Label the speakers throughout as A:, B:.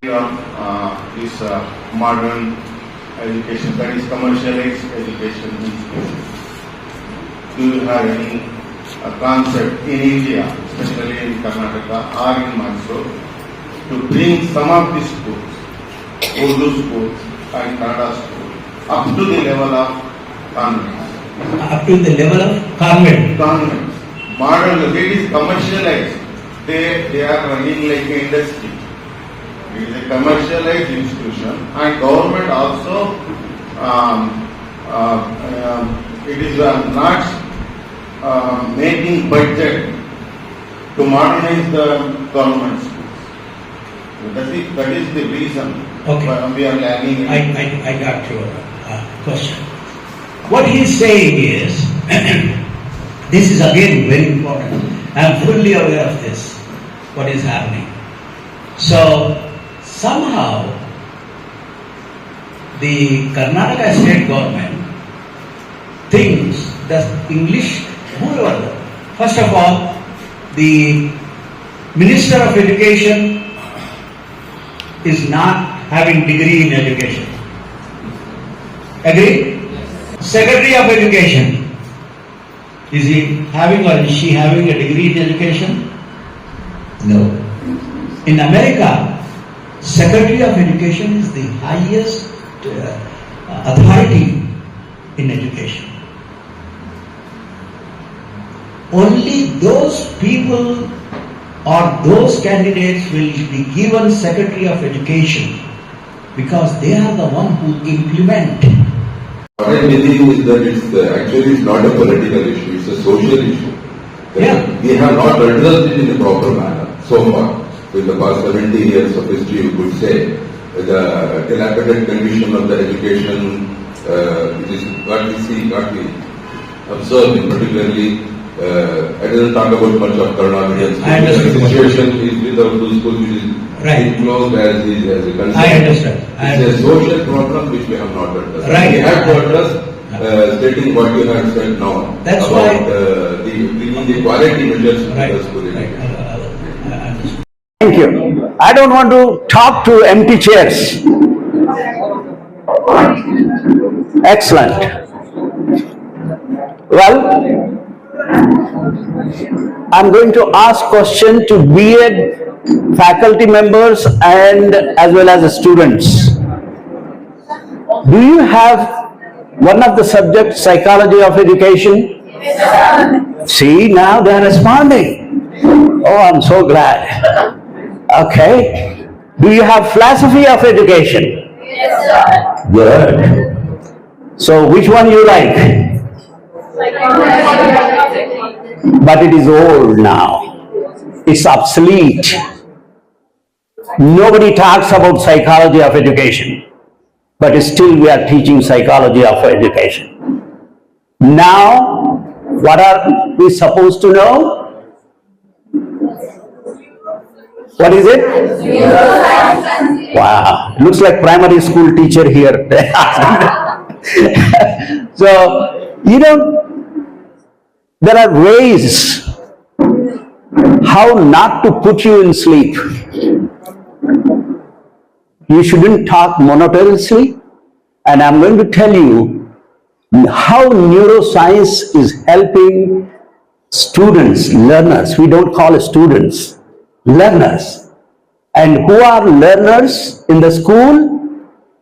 A: of this modern education, that is commercialized education institution. Do you have any concept in India, especially in Karnataka or in Mysore, to bring some of these schools, Urdu schools and Kannada schools, up to the level of convents?
B: Up to the level of convent.
A: Convents. Modern, it is commercialized. They are running like an industry. It is a commercialized institution, and government also it is not making budget to modernize the government schools. That is the reason why we are lagging.
B: I got your question. What he is saying is, this is again very important. I am fully aware of this, what is happening. So, somehow, the Karnataka state government thinks that English, whoever, first of all, the Minister of Education is not having degree in education. Agree? Secretary of Education, is he having or is she having a degree in education? No. In America, Secretary of Education is the highest authority in education. Only those people or those candidates will be given Secretary of Education because they are the one who implement.
C: What I believe is that it's not a political issue, it's a social issue. We have not addressed it in a proper manner so far. In the past 70 years of history, you could say, the dilapidated condition of the education, which is what we observe in particularly, I didn't talk about much of Kannada medium schools. The situation is with our two schools, which is closed as a concern.
B: I understand.
C: It's a social problem which we have not addressed.
B: Right.
C: We have to address, stating what you have said now.
B: That's
C: about
B: why
C: bringing the quality measures to the school education.
D: Thank you. I don't want to talk to empty chairs. Excellent. Well, I'm going to ask question to B.Ed faculty members and as well as the students. Do you have one of the subjects, psychology of education? Yes, see, now they are responding. Oh, I'm so glad. Okay. Do you have philosophy of education? Yes, sir. Good. So, which one you like? But it is old now. It's obsolete. Nobody talks about psychology of education. But still we are teaching psychology of education. Now, what are we supposed to know? What is it? Wow, looks like primary school teacher here. So, there are ways how not to put you in sleep. You shouldn't talk monotonously, and I'm going to tell you how neuroscience is helping students, learners. We don't call it students, learners. And who are learners in the school?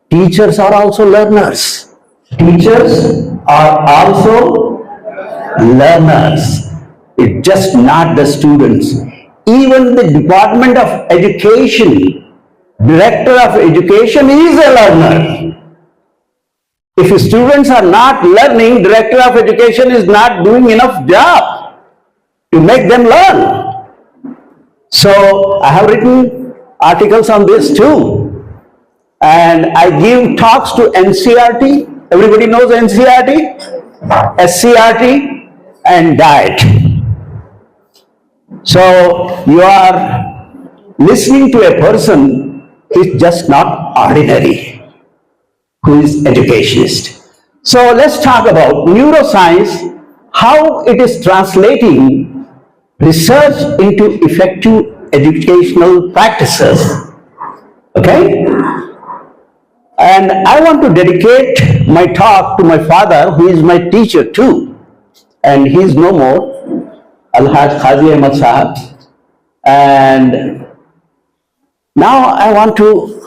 D: Teachers are also learners. Teachers are also learners. It's just not the students. Even the Department of Education, Director of Education is a learner. If students are not learning, Director of Education is not doing enough job to make them learn. So, I have written articles on this too. And I give talks to NCRT. Everybody knows NCRT? SCRT and diet. So, you are listening to a person who is just not ordinary, who is educationist. So, let's talk about neuroscience, how it is translating research into effective educational practices. Okay? And I want to dedicate my talk to my father, who is my teacher too. And he is no more, Qazi Ahmad Sahab. And now I want to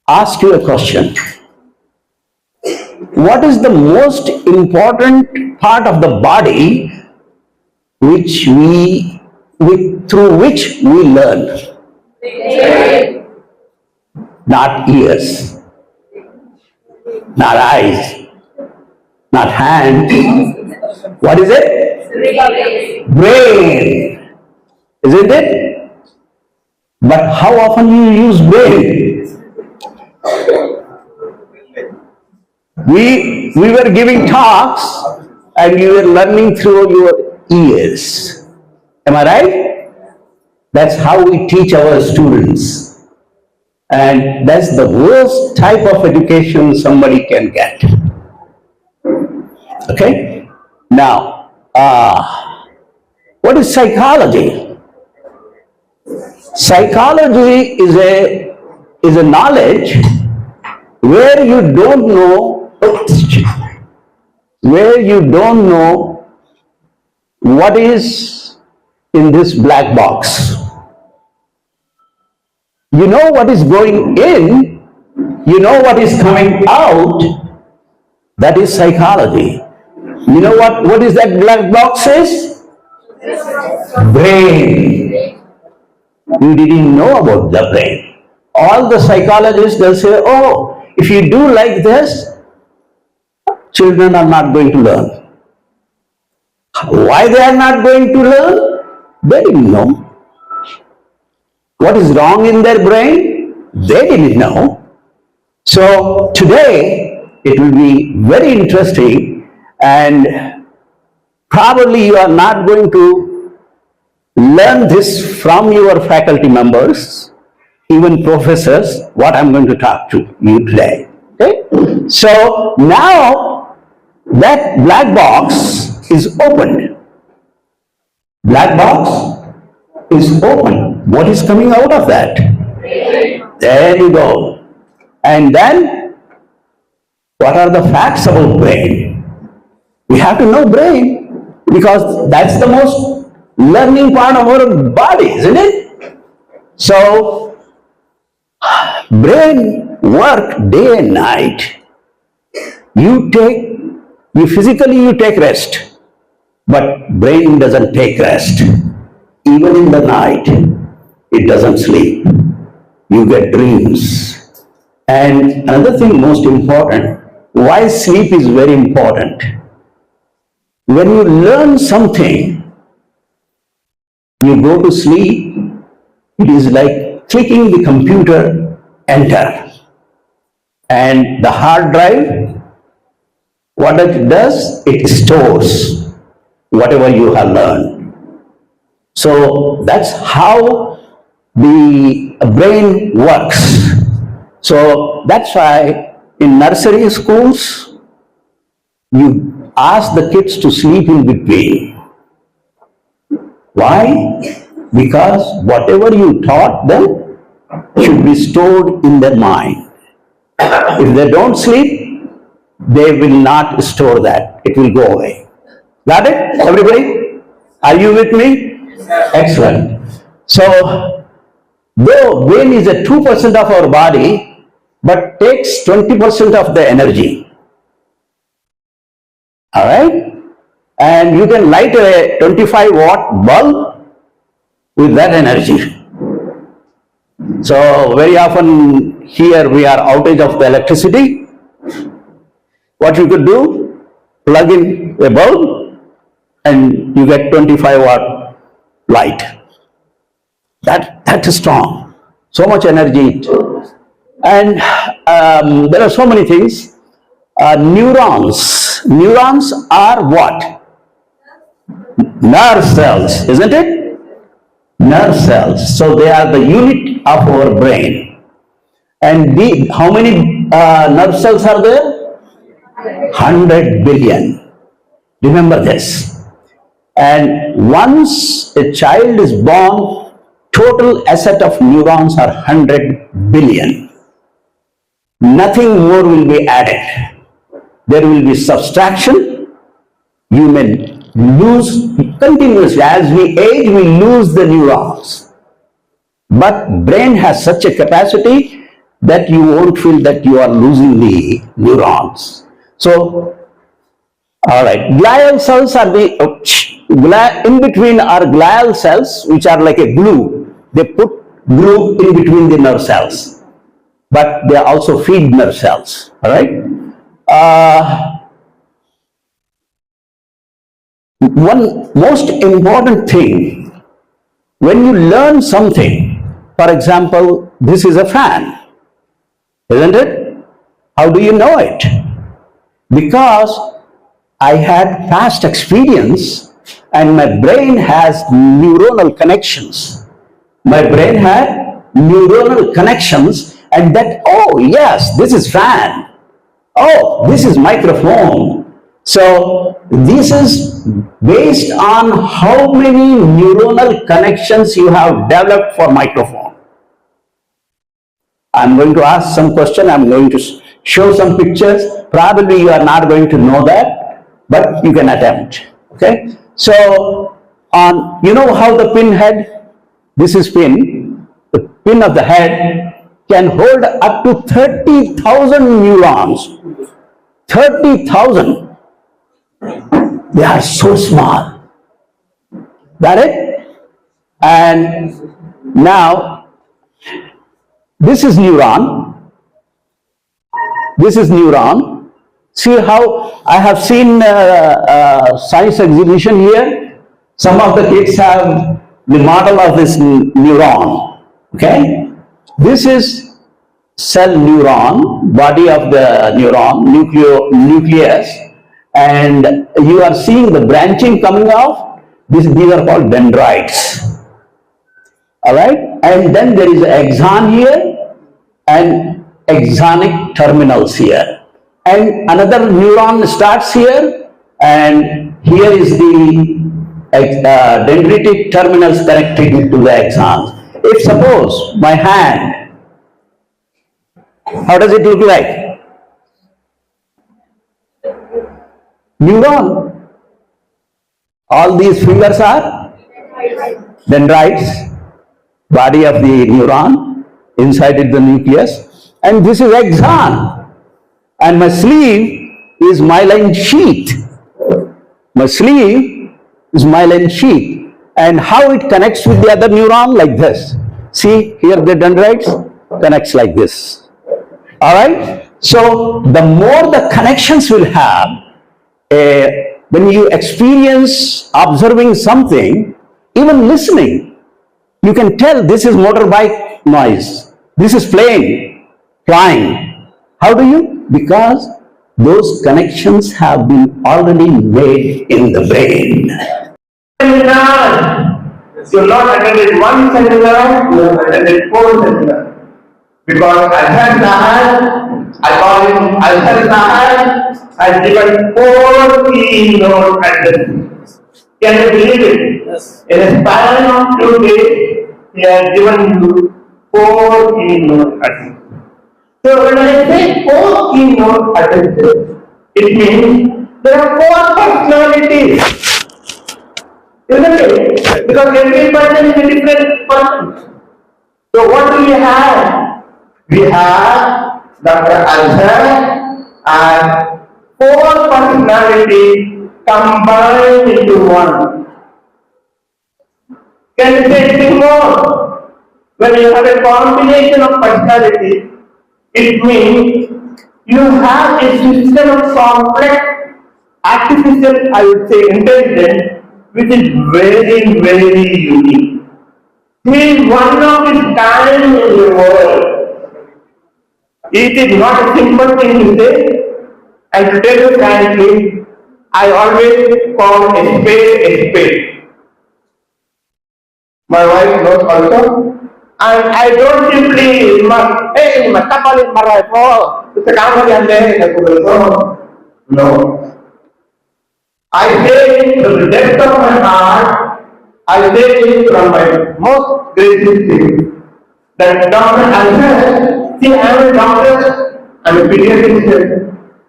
D: ask you a question. What is the most important part of the body through which we learn? Not ears, not eyes, not hands. What is it? Brain. Isn't it? But how often you use brain? We were giving talks and you were learning through your ears. Am I right? That's how we teach our students. And that's the worst type of education somebody can get. Okay? Now, what is psychology? Psychology is a knowledge where you don't know what is in this black box. You know what is going in, you know what is coming out. That is psychology. You know what is that black box is? Brain. You didn't know about the brain. All the psychologists, they'll say, oh, if you do like this, children are not going to learn. Why they are not going to learn? They didn't know. What is wrong in their brain? They didn't know. So today, it will be very interesting, and probably you are not going to learn this from your faculty members, even professors, what I'm going to talk to you today. Okay? So now that black box is opened. Black box is open. What is coming out of that? There you go. And then, what are the facts about brain? We have to know brain because that's the most learning part of our body, isn't it? So, brain work day and night. You physically take rest, but brain doesn't take rest. Even in the night, it doesn't sleep. You get dreams. And another thing most important, why sleep is very important. When you learn something, you go to sleep, it is like clicking the computer, enter. And the hard drive, what it does? It stores whatever you have learned. So that's how the brain works. So that's why in nursery schools, you ask the kids to sleep in between. Why? Because whatever you taught them should be stored in their mind. If they don't sleep, they will not store that. It will go away. Got it, everybody? Are you with me? Excellent. So, though brain is a 2% of our body, but takes 20% of the energy. Alright? And you can light a 25-watt bulb with that energy. So, very often here we are outage of the electricity. What you could do? Plug in a bulb and you get 25-watt light. That is strong. So much energy. And there are so many things. Neurons. Neurons are what? Nerve cells, isn't it? Nerve cells. So they are the unit of our brain. And how many nerve cells are there? 100 billion. Remember this. And once a child is born total asset of neurons are 100 billion. Nothing more will be added. There will be subtraction. You may lose continuously. As we age, we lose the neurons. But brain has such a capacity that you won't feel that you are losing the neurons. So, all right, glial cells are the, in between are glial cells, which are like a glue. They put glue in between the nerve cells, but they also feed nerve cells, all right? One most important thing, when you learn something, for example, this is a fan, isn't it? How do you know it? Because I had past experience and my brain has neuronal connections. My brain had neuronal connections, and that, oh yes, this is fan. Oh, this is microphone. So this is based on how many neuronal connections you have developed for microphone. I'm going to ask some question. I'm going to show some pictures. Probably you are not going to know that, but you can attempt. Okay. So on, you know how the pin head, this is pin, the pin of the head can hold up to 30,000 neurons. 30,000. They are so small. Got it? And now, this is neuron. This is neuron. See how I have seen science exhibition here. Some of the kids have the model of this neuron. Okay? This is cell neuron, body of the neuron, nucleus, and you are seeing the branching coming off. These are called dendrites. All right, and then there is axon here and axonic terminals here, and another neuron starts here, and here is the dendritic terminals connecting to the axons. If suppose my hand, how does it look like? Neuron. All these fingers are dendrites, body of the neuron, inside it the nucleus, and this is axon. And my sleeve is myelin sheath. My sleeve is myelin sheath. And how it connects with the other neuron? Like this. See, here the dendrites connects like this. All right? So, the more the connections will have, when you experience observing something, even listening, you can tell this is motorbike noise, this is plane, flying. How do you? Because those connections have been already made in the brain.
E: You have not attended one seminar, you have attended 4 seminars. Because I call him Azher has given 4 keynote addresses. Can you believe it? Yes. In a span of 2 days, he has given you 4 keynote addresses. So when I say 4 keynote addresses, it means there are 4 personalities. Isn't it? Because every person is a different person. So what do we have? We have Dr. Azher and 4 personalities combined into one. Can you say anything more? When you have a combination of personalities, it means you have a system of complex, artificial, I would say, intelligence, which is very, very unique. He is one of his kind in the world. It is not a simple thing to say, and to tell you frankly, I always call a spade a spade. My wife knows also, and I don't simply remark, hey, you must call it my wife, oh, it's a common. No. I say to the depth of my heart, I say it from my most gracious thing that Dr. Azher, see, I am a doctor, I am a pediatrician,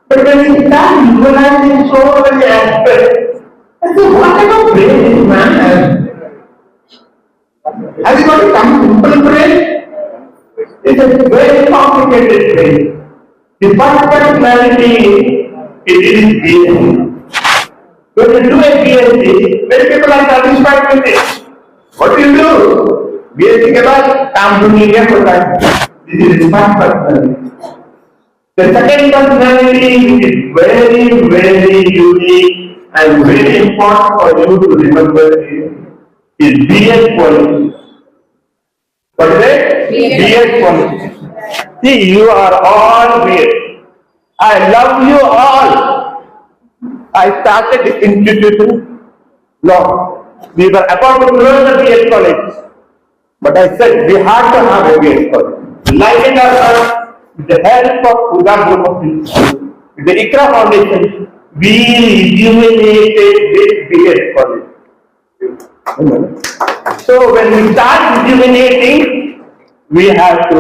E: but when he starts visualizing so many aspects, I say, what kind of brain this man has? Has he got some simple brain? It's a very complicated brain. The first personality is BSc. When you do a BSc, many people are satisfied with it. What do you do? BSc के बाद काम ढूंढने क्या होता है? This is the first personality. The second personality is very, very unique and very important for you to remember is BS quality. What is it? BS quality. See, you are all BS. I love you all. I started this institution. No, we were about to close the BS college. But I said we had to have a BS college. Like it or not, with the help of Uda Group of Institutions, with the ICRA Foundation, we rejuvenated this BS college. So when we start rejuvenating, we have to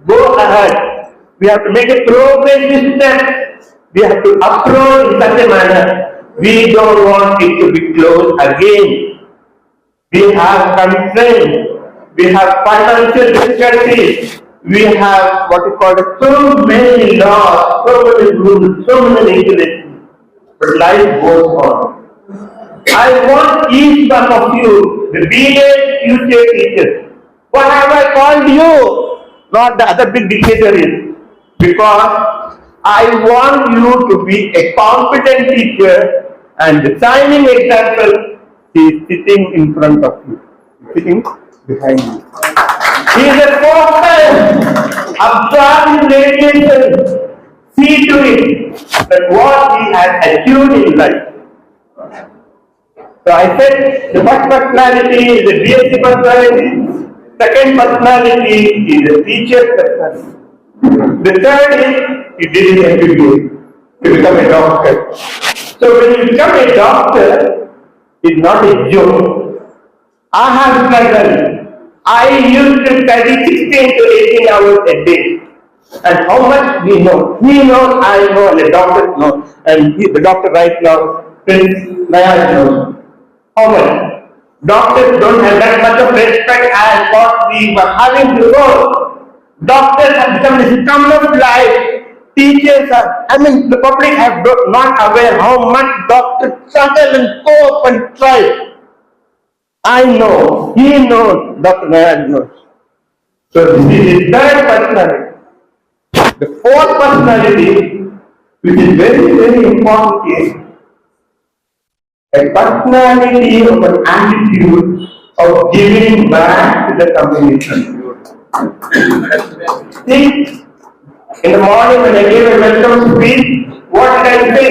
E: go ahead. We have to make a progressive step. We have to approach in such a manner. We don't want it to be closed again. We have constraints. We have financial difficulties. We have what is called so many laws, so many rules, so many regulations. But life goes on. I want each one of you, the BA future teachers. What have I called you? Not the other big dignitaries. Because I want you to be a competent teacher, and the shining example is sitting in front of you, sitting behind you. He is a focus, absorbing radiation. See to it that what he has achieved in life. So I said the first personality is a BSc personality, second personality is a teacher personality. The third is he did his MBBS to become a doctor. So when you become a doctor, it's not a joke. I have struggled. I used to study 16 to 18 hours a day. And how much we know. He knows, I know, and the doctor knows. And the doctor right now, Prince Nayar knows. How much? Doctors don't have that much of respect as what we were having before. Doctors have become the scum of life. Teachers are, the public have not aware how much doctors struggle and cope and try. I know, he knows, Dr. Nayar knows. So this is the third personality. The fourth personality, which is very, very important, is a personality of an attitude of giving back to the community. See, in the morning when I gave a welcome speech, what did I say?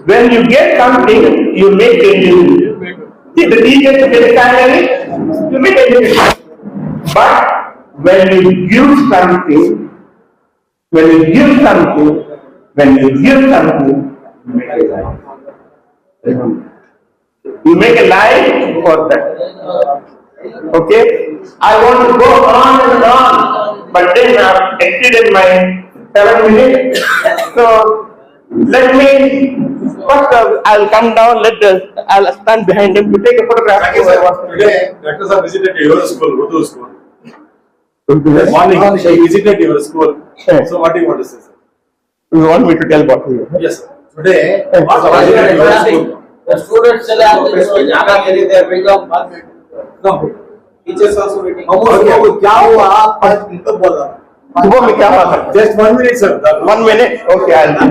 E: When you get something, you make a living. See, the teachers get salary, you make a living. But when you give something, you make a life. You make a life for that. Okay? I want to go on and on, but then I've exceeded my 7 minutes. So let me first I'll come down. I'll stand behind him to take a photograph.
F: Today, doctors have visited your school, Urdu school. Morning, they visited your school. So what do you want to say, sir?
E: You want me to tell what you?
F: Yes, sir. Today, what visited your school?
G: The students still have this no. Teachers also waiting.
F: क्या हुआ? तो बोला.
E: सुबह में क्या बात है?
F: Just 1 minute, sir.
E: 1 minute? Okay, I'll do.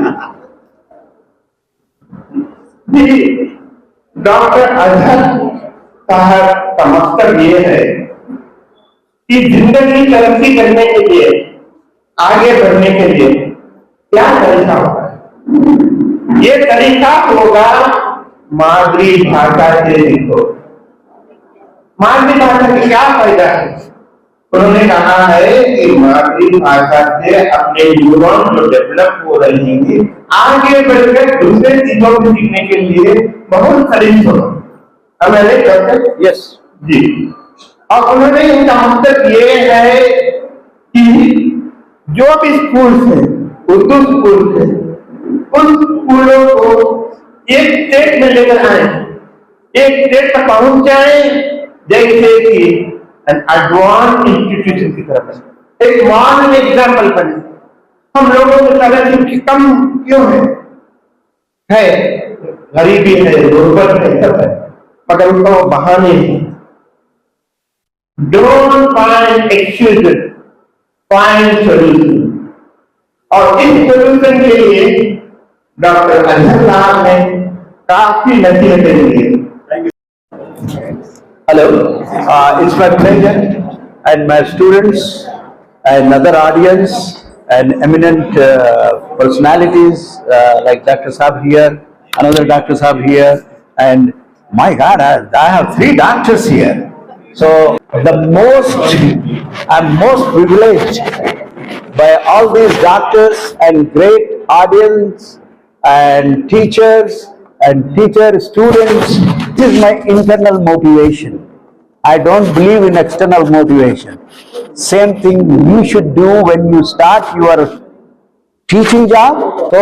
E: Doctor Azhar साहब का मकसद ये है कि जिंदगी तरक्की करने के लिए, आगे बढ़ने के लिए क्या तरीका होगा? ये तरीका होगा मातृभाषा से सीखो। मातृभाषा का क्या फायदा है? उन्होंने कहा है कि मातृभाषा से अपने न्यूरॉन जो डेवलप हो रही है, आगे बढ़कर दूसरे चीजों को सीखने के लिए बहुत सारी हमारे डॉक्टर
D: Yes.
E: जी, और उन्होंने इनका मकसद ये है कि जो भी स्कूल है, उर्दू स्कूल है, उन स्कूलों को एक स्टेट में लेकर आए, एक स्टेट तक पहुंच जाए, जैसे कि एडवांस इंस्टीट्यूशन की तरफ एक मॉडल एग्जाम्पल बने। हम लोगों की तरह कम क्यों है गरीबी है, गुर्बत है, सब है, मगर उनको बहाने हैं। Don't find excuses, find solution. और इस सोल्यूशन के लिए डॉक्टर अजहर साहब ने काफी नसीहतें दी।
D: Hello, it's my pleasure, and my students and other audience and eminent personalities like Dr. Saab here, another Dr. Saab here, and my God, I have 3 doctors here. So I'm most privileged by all these doctors and great audience and teachers and teacher students. This is my internal motivation. I don't believe in external motivation. Same thing you should do when you start your teaching job. So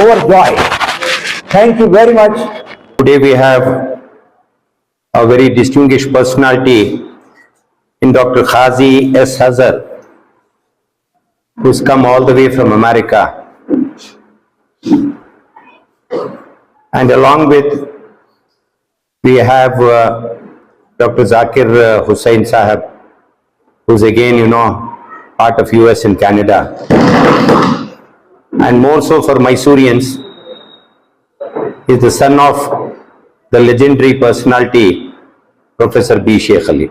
D: overjoyed. Thank you very much.
H: Today we have a very distinguished personality in Dr. Qazi S. Azher, who's come all the way from America. And along with, we have Dr. Zakir Hussain Sahab, who's again, part of US and Canada. And more so for Mysoreans, is the son of the legendary personality, Professor B. Sheikh Ali.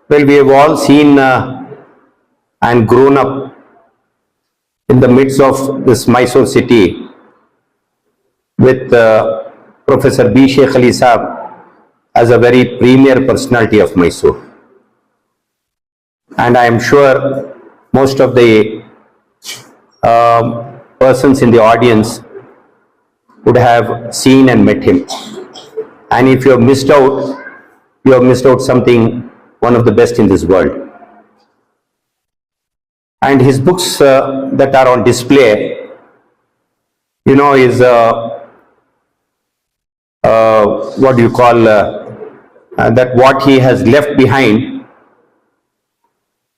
H: Well, we have all seen and grown up in the midst of this Mysore city with Professor B. Sheikh Ali Sahab as a very premier personality of Mysore. And I am sure most of the persons in the audience would have seen and met him. And if you have missed out something, one of the best in this world. And his books that are on display, is what do you call that what he has left behind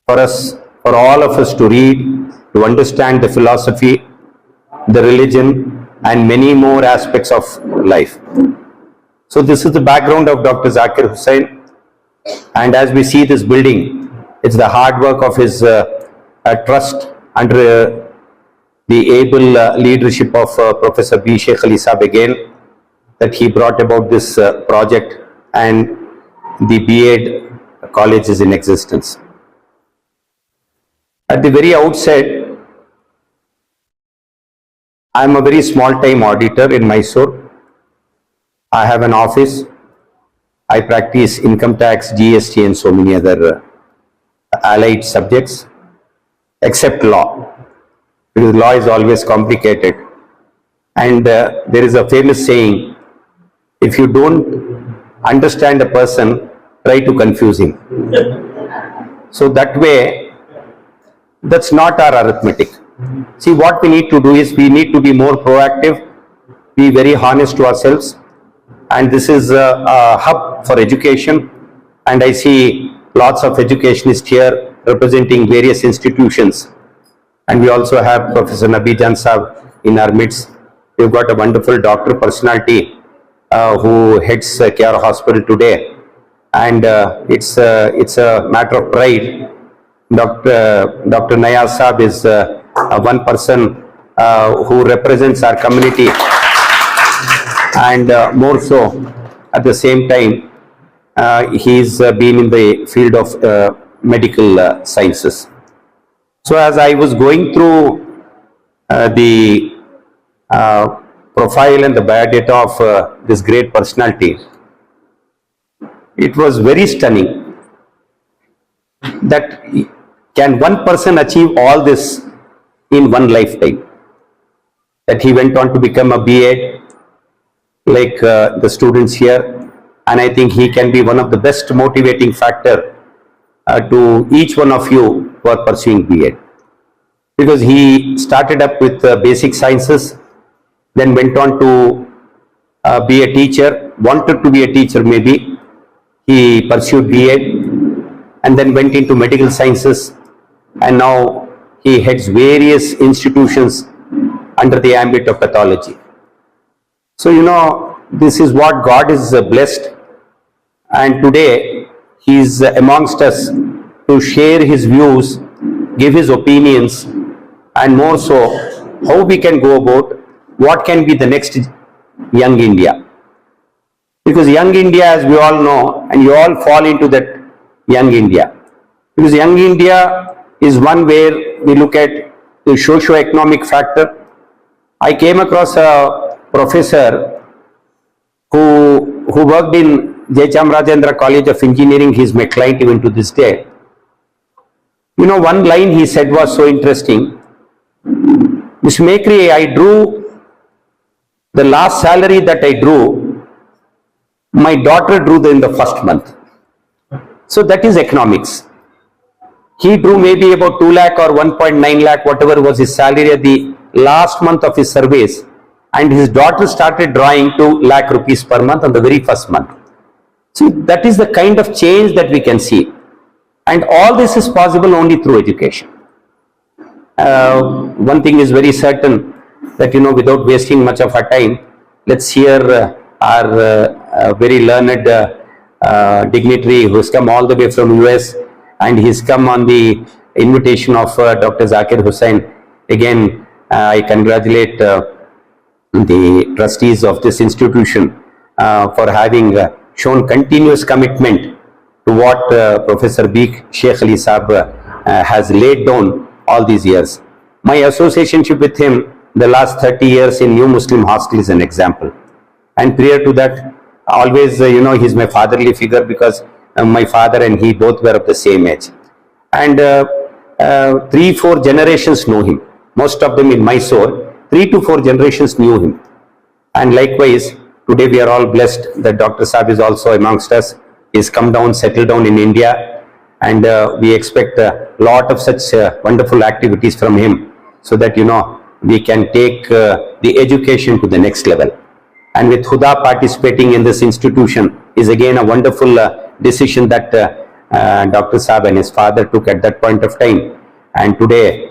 H: for us, for all of us to read, to understand the philosophy, the religion, and many more aspects of life. So this is the background of Dr. Zakir Hussain, and as we see this building, it's the hard work of his trust under the able leadership of Professor B. Sheikh Ali Sahab again, that he brought about this project, and the B.Ed college is in existence. At the very outset, I am a very small-time auditor in Mysore. I have an office. I practice income tax, GST, and so many other allied subjects, except law, because law is always complicated. And there is a famous saying, if you don't understand a person, try to confuse him. So that way, that's not our arithmetic. See, what we need to do is we need to be more proactive, be very honest to ourselves, and this is a hub for education, and I see lots of educationists here representing various institutions, and we also have Professor Nabi Jan Sahab in our midst. We've got a wonderful doctor personality who heads Care Hospital today, and it's a matter of pride. Dr. Naya Sahab is one person who represents our community, and more so at the same time he's been in the field of medical sciences. So as I was going through the profile and the biodata of this great personality, it was very stunning that can one person achieve all this in one lifetime? That he went on to become a B.Ed, like the students here, and I think he can be one of the best motivating factor to each one of you who are pursuing B.Ed. Because he started up with basic sciences, then went on to be a teacher, wanted to be a teacher maybe. He pursued B.Ed and then went into medical sciences, and now he heads various institutions under the ambit of pathology. So, this is what God is blessed, and today he is amongst us to share his views, give his opinions, and more so, how we can go about what can be the next young India. Because young India, as we all know, and you all fall into that young India. Because young India is one where we look at the socio-economic factor. I came across a professor who worked in J. Chamarajendra College of Engineering. He is my client even to this day. One line he said was so interesting. Mr. Mekri, I drew the last salary that I drew, my daughter drew in the first month. So that is economics. He drew maybe about 2 lakh or 1.9 lakh, whatever was his salary at the last month of his service, and his daughter started drawing 2 lakh rupees per month on the very first month. See, that is the kind of change that we can see. And all this is possible only through education. One thing is very certain, that without wasting much of our time, let's hear our very learned dignitary who has come all the way from US, and he's come on the invitation of Dr. Zakir Hussain. Again, I congratulate the trustees of this institution for having shown continuous commitment to what Professor B. Sheikh Ali Saab has laid down all these years. My associationship with him the last 30 years in New Muslim Hostel is an example. And prior to that, always, he's my fatherly figure, because my father and he both were of the same age. And 3-4 generations know him. Most of them in Mysore, 3 to 4 generations knew him. And likewise, today we are all blessed that Dr. Saab is also amongst us. He's come down, settled down in India, and we expect a lot of such wonderful activities from him, so that, we can take the education to the next level. And with Huda participating in this institution is again a wonderful decision that Dr. Saab and his father took at that point of time. And today,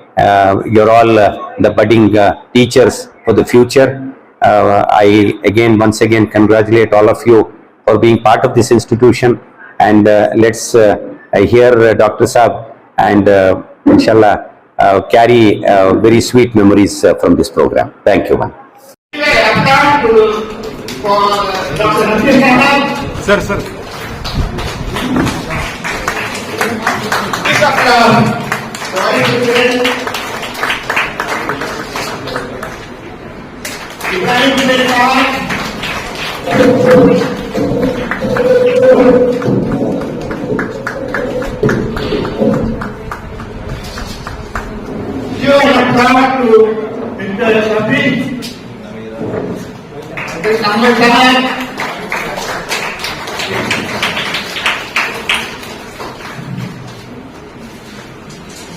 H: you're all the budding teachers for the future. I once again congratulate all of you for being part of this institution. And let's hear Dr. Saab and inshallah carry very sweet memories from this program. Thank you, man.
F: Sir.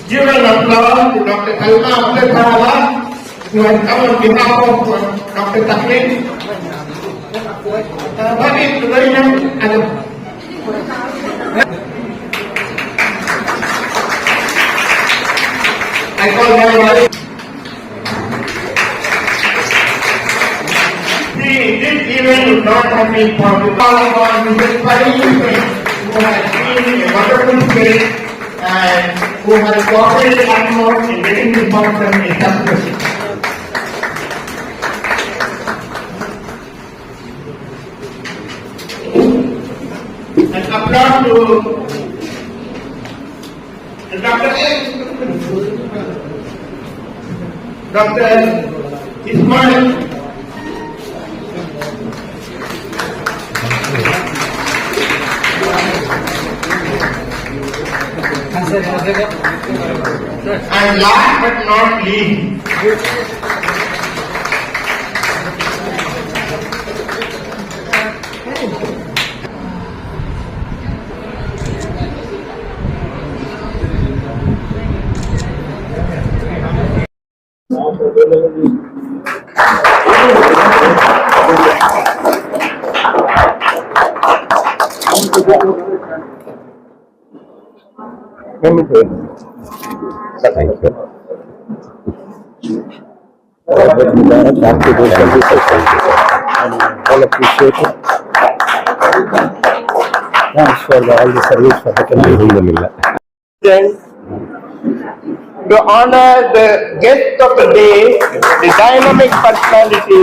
E: Give an applause to Dr. Kalma Abdul who has come on behalf of Dr. Takleen. What is the very young I call them this event would not have been possible on Mrs. Pari, who has been a wonderful spirit and who has cooperated utmost in getting this function a success. An applause to Dr. Ismail. And last but not least,
H: Thank you.
D: Thank you, those are the questions. All appreciate it. Thanks for all the service for the country.
H: Alhamdulillah.
E: To honor the guest of the day, the dynamic personality.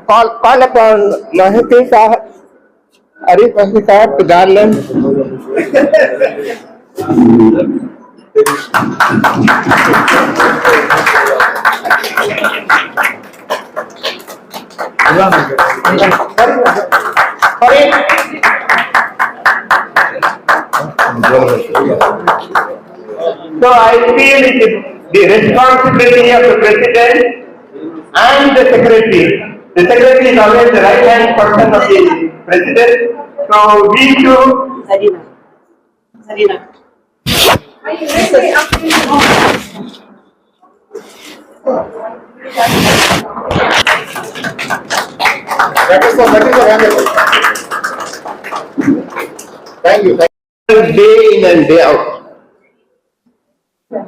E: Call upon Mahati Sahab, Arif Mahati Sahab to garland. So I feel it is the responsibility of the president and the secretary. The secretary is always the right hand person of the president. So we should Thank you. Day in and day out.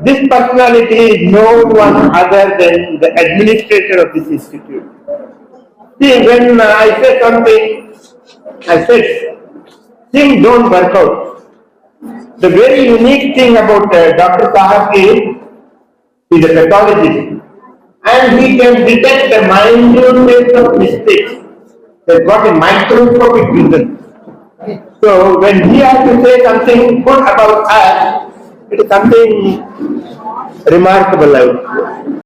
E: This personality is no one other than the administrator of this institute. See, when I say something, I said, things don't work out. The very unique thing about Dr. Sahab is, he's a pathologist, and he can detect the minute of mistakes. That's what a microscopic vision. So when he has to say something good about us, it is something remarkable.